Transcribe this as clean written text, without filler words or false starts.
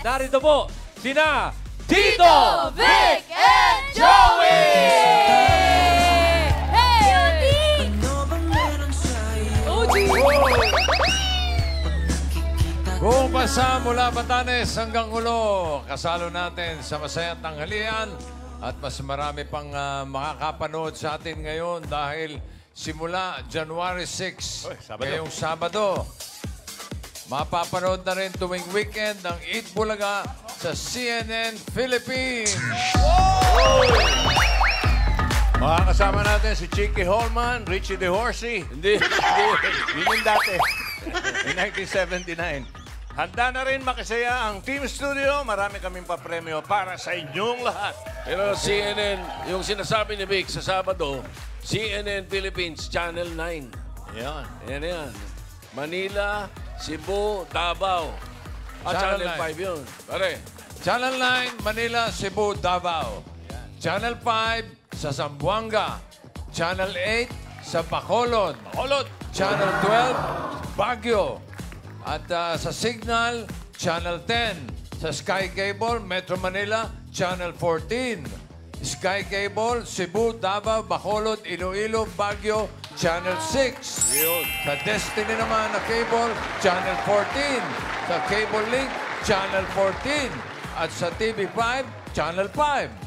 narito po sina Tito, Vic, and Joey! Hey, OG! Buong bansa mula Batanes hanggang Ulo, kasalo natin sa masayang tanghalian at mas marami pang makakapanood sa atin ngayon dahil simula January 6, ngayong Sabado, mapapanood na rin tuwing weekend ng Eat Bulaga sa CNN Philippines. Makakasama natin si Chicky Holman, Richie De Horsey. Hindi. Yun yung dati. In 1979. Handa na rin makisaya ang Team Studio. Marami kaming papremyo para sa inyong lahat. Pero CNN, yung sinasabi ni Vic sa Sabado, CNN Philippines, Channel 9. Yan. Yan. Manila, Cebu, Davao. Channel Channel 5 yun. Pare. Channel 9, Manila, Cebu, Davao. Channel 5 sa Zamboanga. Channel 8 sa Bacolod. Channel 12, Baguio. At sa Signal, Channel 10. Sa Sky Cable, Metro Manila, Channel 14. Sky Cable, Cebu, Davao, Bacolod, Iloilo, Baguio, Channel 6. Sa Destiny naman na cable, Channel 14. Sa Cable Link, Channel 14. At sa TV5, Channel 5.